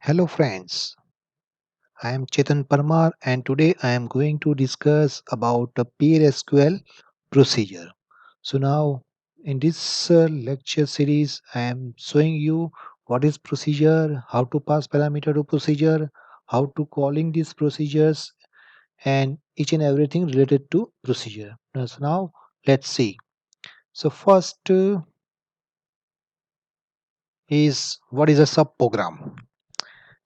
Hello friends, I am Chetan Parmar and today I am going to discuss about the PLSQL procedure. So now in this lecture series I am showing you what is procedure, how to pass parameter to procedure, how to calling these procedures and each and everything related to procedure. So now let's see. So first is what is a subprogram.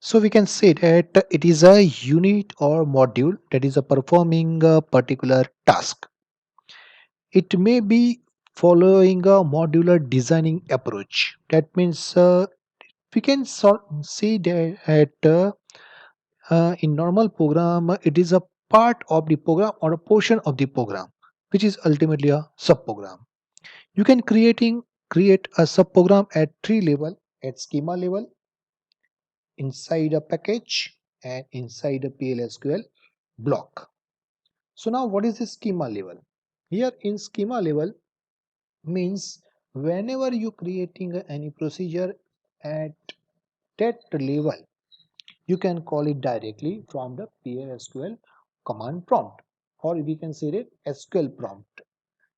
So we can say that it is a unit or module that is performing a particular task. It may be following a modular designing approach. That means we can say that in normal program it is a part of the program or a portion of the program, which is ultimately a subprogram. You can create a subprogram at three level: at schema level, inside a package, and inside a PLSQL block. So now what is the schema level? Here in schema level means whenever you creating any procedure at that level, you can call it directly from the PLSQL command prompt, or we can say it SQL prompt.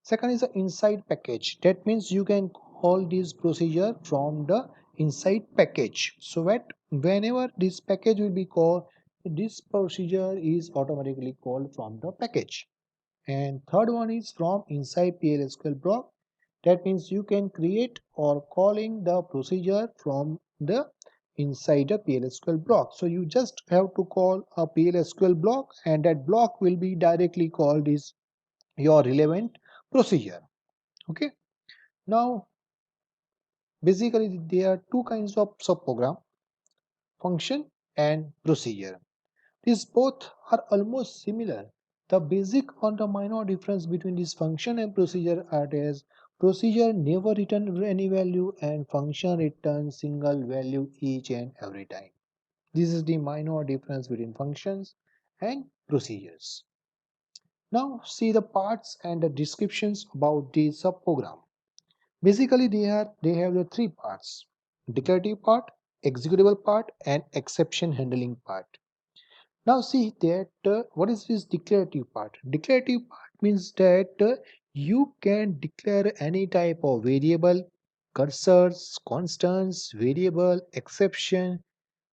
Second is the inside package. That means you can call this procedure from the inside package. So that whenever this package will be called, this procedure is automatically called from the package. And third one is from inside PLSQL block. That means you can create or calling the procedure from the inside a PLSQL block. So you just have to call a PLSQL block and that block will be directly called is your relevant procedure. Okay, now basically there are two kinds of subprogram: function and procedure. These both are almost similar. The basic or the minor difference between this function and procedure are as procedure never return any value and function returns single value each and every time. This is the minor difference between functions and procedures. Now see the parts and the descriptions about the subprogram. Basically, they have the three parts: declarative part, executable part, and exception handling part. Now see that what is this declarative part? Declarative part means that you can declare any type of variable, cursors, constants, variable, exception,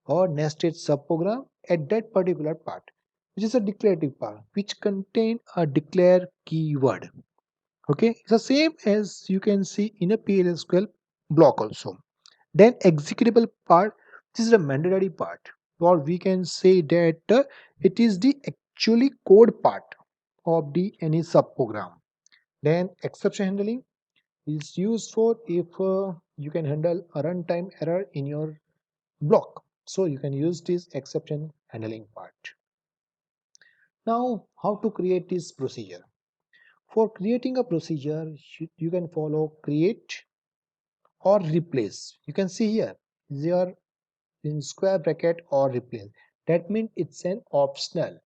or nested subprogram at that particular part, which is a declarative part, which contain a declare keyword. Okay, it's the same as you can see in a PLSQL block also. Then executable part, this is the mandatory part, or we can say that it is the actually code part of the any subprogram. Then exception handling is used for if you can handle a runtime error in your block, so you can use this exception handling part. Now how to create this procedure? For creating a procedure, you can follow create or replace. You can see here they are in square bracket or replace. That means it's an optional.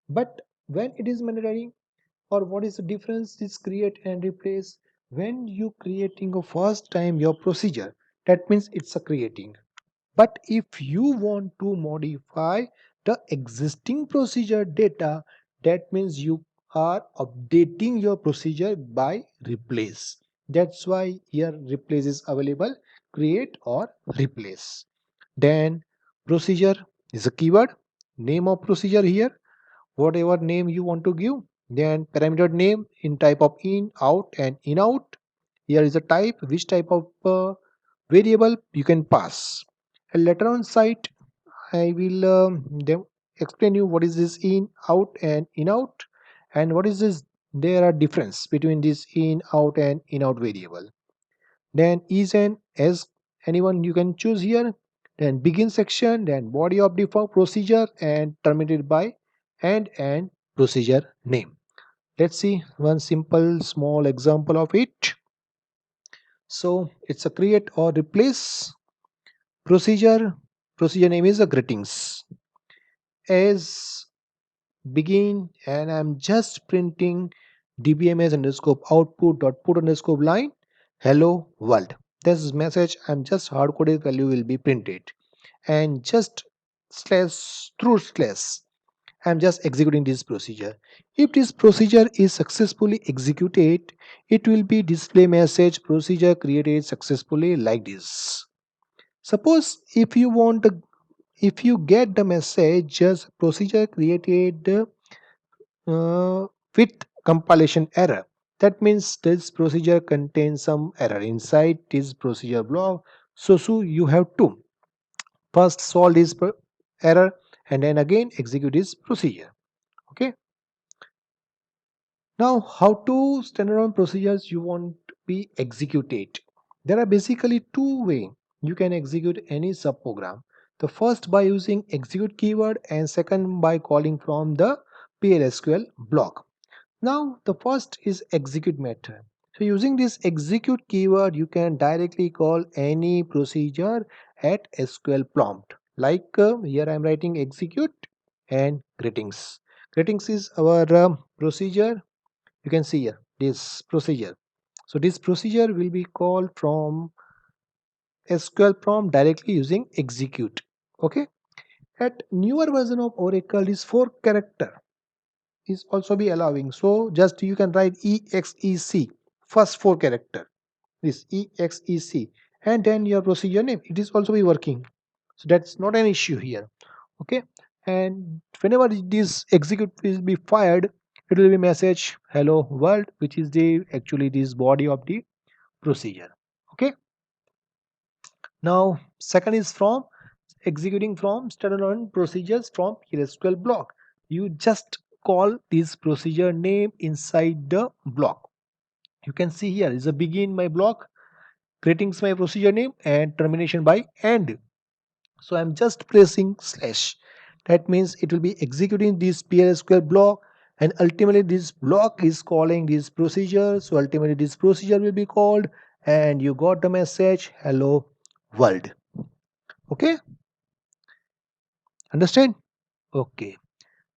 But when it is mandatory, or what is the difference is create and replace? When you creating a first time your procedure, that means it's a creating. But if you want to modify the existing procedure data, that means you are updating your procedure by replace. That's why here replace is available, create or replace. Then procedure is a keyword, name of procedure here, whatever name you want to give. Then parameter name in type of in, out and in out. Here is a type, which type of variable you can pass. And later on site, I will explain you what is this in, out and in out, and what is this. There are difference between this in, out and in out variable. Then is and as anyone you can choose here. Then begin section, then body of the procedure, and terminated by and procedure name. Let's see one simple small example of it. So it's a create or replace procedure. Procedure name is a greetings as begin, and I'm just printing dbms underscore output dot put underscore line hello world. This message I'm just hard coded value will be printed, and just slash through slash. I'm just executing this procedure. If this procedure is successfully executed, it will be display message procedure created successfully like this. Suppose if you get the message just procedure created with compilation error, that means this procedure contains some error inside this procedure block. So you have to first solve this error and then again execute this procedure. Okay. Now, how to standalone procedures you want to be executed? There are basically two ways you can execute any subprogram. The first by using execute keyword and second by calling from the PLSQL block. Now, the first is execute method. So using this execute keyword, you can directly call any procedure at SQL prompt. Like here I am writing execute and greetings. Greetings is our procedure. You can see here this procedure. So this procedure will be called from SQL prompt directly using execute. Okay. At newer version of Oracle, this 4 character is also be allowing. So just you can write exec first 4 character. This exec and then your procedure name. It is also be working. So that's not an issue here. Okay. And whenever this execute will be fired, it will be message hello world, which is the actually this body of the procedure. Okay. Now second is from executing from standalone procedures from PLSQL block. You just call this procedure name inside the block. You can see here is a begin my block, greetings my procedure name, and termination by end. So I'm just pressing slash. That means it will be executing this PLSQL block, and ultimately this block is calling this procedure. So ultimately this procedure will be called, and you got the message hello world. Okay, understand? Okay.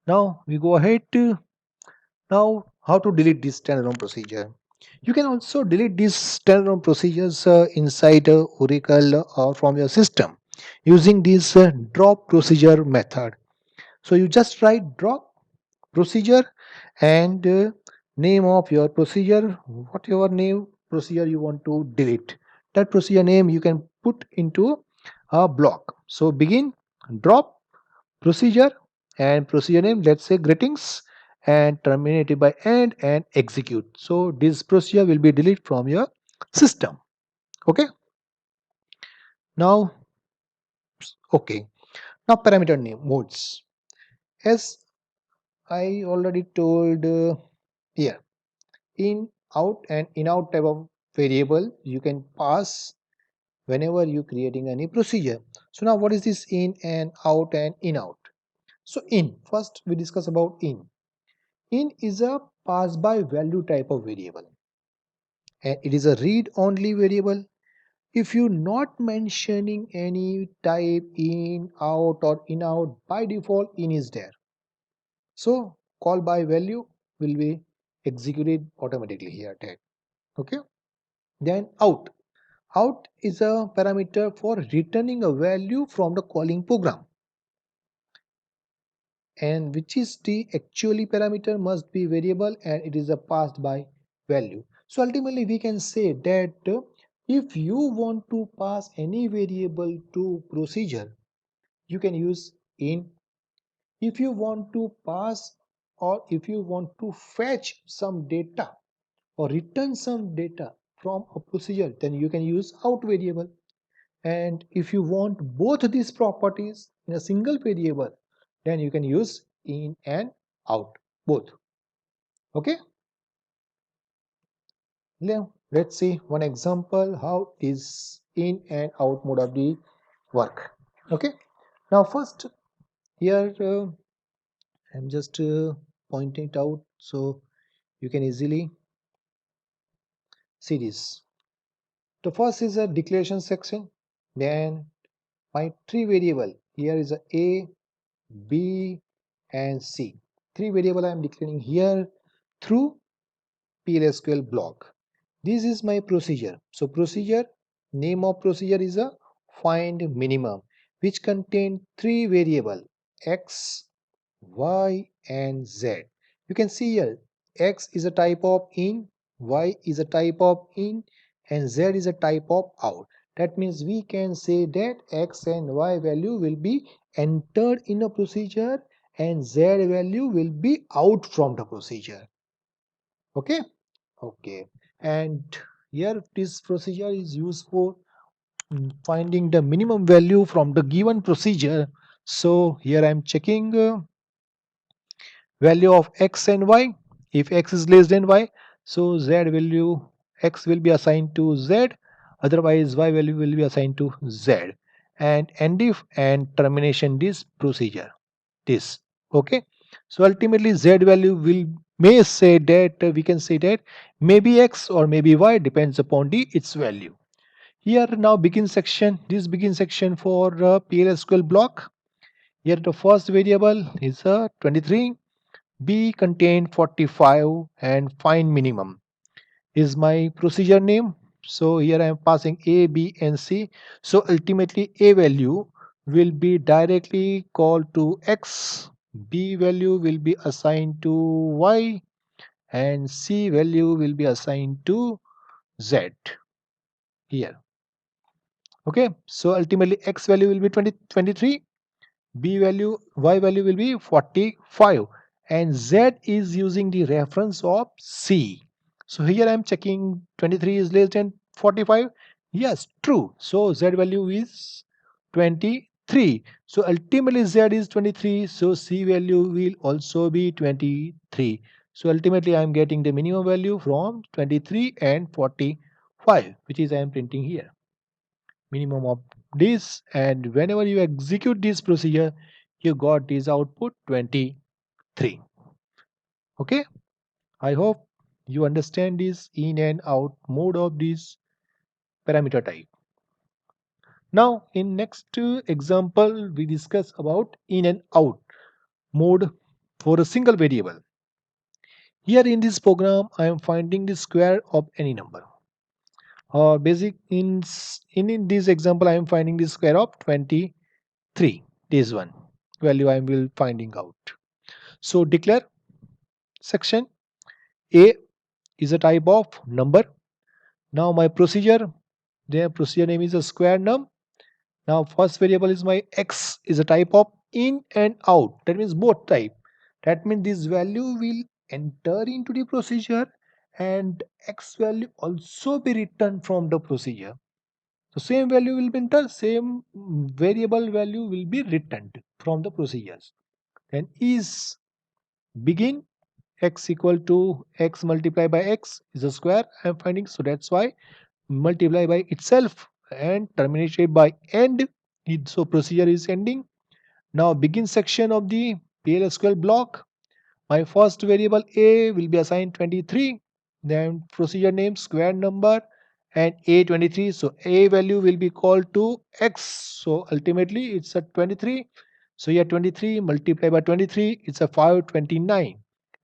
Now we go ahead to now how to delete this standalone procedure. You can also delete these standalone procedures inside Oracle or from your system using this drop procedure method. So you just write drop procedure and name of your procedure, whatever name procedure you want to delete. That procedure name you can put into a block. So begin drop procedure and procedure name, let's say greetings, and terminated by end and execute. So this procedure will be deleted from your system. Okay. Now, okay. Now parameter name modes. As I already told here, in out and in out type of variable you can pass whenever you creating any procedure. So now what is this in and out and in out? So in first we discuss about in. In is a pass by value type of variable and it is a read only variable. If you not mentioning any type in out or in out, by default in is there. So call by value will be executed automatically here tag. Okay. Then out. Out is a parameter for returning a value from the calling program, and which is the actually parameter must be variable and it is a passed by value. So ultimately we can say that if you want to pass any variable to procedure, you can use in. If you want to pass or if you want to fetch some data or return some data from a procedure, then you can use out variable. And if you want both these properties in a single variable, then you can use in and out both. Okay. Now let's see one example how is in and out mode of the work. Okay. Now first here I'm just pointing it out so you can easily see this. The first is a declaration section. Then my three variable here is a B and C. Three variable I am declaring here through PLSQL block. This is my procedure. So procedure, name of procedure is a find minimum. which contain three variables x, y and z. You can see here x is a type of in, y is a type of in and z is a type of out. That means we can say that x and y value will be entered in a procedure and z value will be out from the procedure. Okay. Okay, and here this procedure is used for finding the minimum value from the given procedure. So here I am checking value of x and y. If x is less than y, so z value x will be assigned to z, otherwise y value will be assigned to z. And end if and termination this procedure. This okay. So ultimately z value will may say that we can say that maybe x or maybe y depends upon the its value. Here now begin section. This begin section for PLSQL block. Here the first variable is 23. B contain 45 and find minimum is my procedure name. So here I am passing A, B and C. So ultimately A value will be directly called to X, B value will be assigned to Y and C value will be assigned to Z here. Okay, so ultimately X value will be 23, B value, Y value will be 45 and Z is using the reference of C. So here I am checking 23 is less than 45. Yes, true. So Z value is 23. So ultimately Z is 23. So C value will also be 23. So ultimately I am getting the minimum value from 23 and 45, which is I am printing here. Minimum of this, and whenever you execute this procedure you got this output 23. Okay, I hope you understand this in and out mode of this parameter type. Now in next example we discuss about in and out mode for a single variable. Here in this program I am finding the square of any number, or basic in this example I am finding the square of 23. This one value I will finding out. So declare section. A is a type of number. Now my procedure, their procedure name is a square num. Now first variable is my x is a type of in and out. That means both type. That means this value will enter into the procedure and x value also be returned from the procedure. So same value will be entered, same variable value will be returned from the procedures. Then is begin x equal to x multiplied by x is a square I am finding, so that's why multiply by itself and terminated by end. So procedure is ending. Now begin section of the PLSQL block. My first variable a will be assigned 23, then procedure name square number and a23. So a value will be called to x. So ultimately it's a 23. So here 23 multiplied by 23, it's a 529.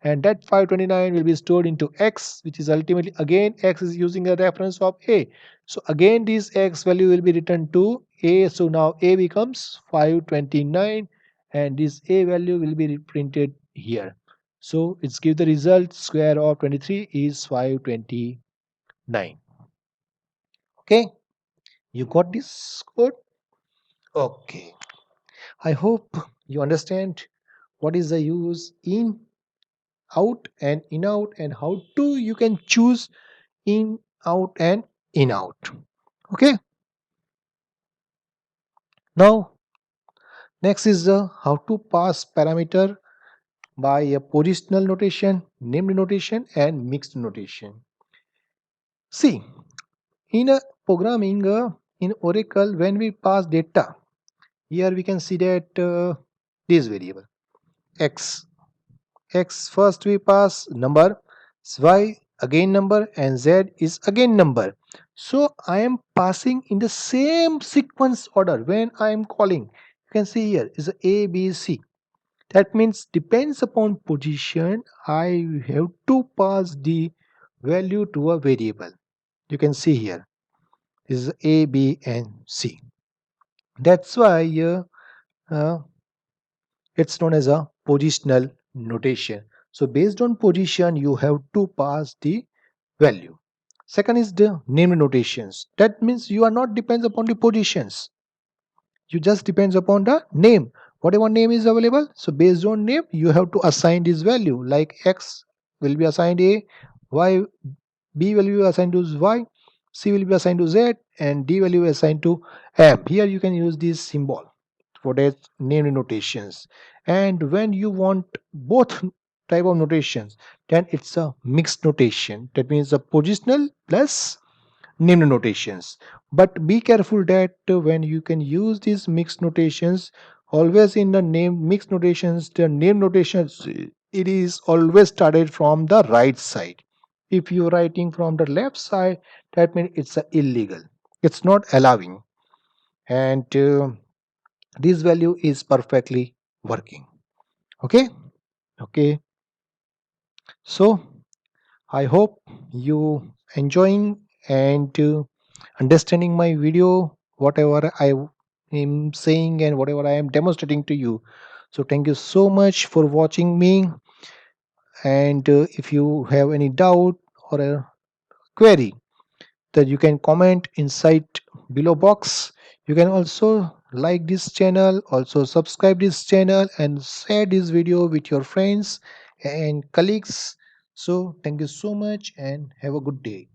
And that 529 will be stored into x, which is ultimately again x is using a reference of a. So again this x value will be returned to a. So now a becomes 529 and this a value will be printed here. So it's give the result square of 23 is 529. Okay, you got this code? Okay. I hope you understand what is the use in, out and in out and how to you can choose in, out and in out. Okay. Now next is the how to pass parameter by a positional notation, named notation and mixed notation. See, in a programming in Oracle, when we pass data, here we can see that this variable x, first we pass number, y again number and z is again number. So I am passing in the same sequence order when I am calling. You can see here is a b c. That means depends upon position I have to pass the value to a variable. You can see here is A, B and C. That's why uh, it's known as a positional notation. So based on position, you have to pass the value. Second is the name notations. That means you are not depends upon the positions. You just depends upon the name. Whatever name is available, so based on name, you have to assign this value. Like X will be assigned A, Y, B will be assigned to Y, C will be assigned to Z, and D value is assigned to M. Here you can use this symbol for that name notations. And when you want both type of notations, then it's a mixed notation. That means a positional plus name notations. But be careful that when you can use these mixed notations, always in the name mixed notations, the name notations, it is always started from the right side. If you're writing from the left side, that means it's illegal. It's not allowing. And this value is perfectly working. Okay. Okay. So I hope you enjoying and understanding my video, whatever I am saying and whatever I am demonstrating to you. So thank you so much for watching me. And if you have any doubt or a query, that you can comment inside below box. You can also like this channel, also subscribe this channel, and share this video with your friends and colleagues. So thank you so much and have a good day.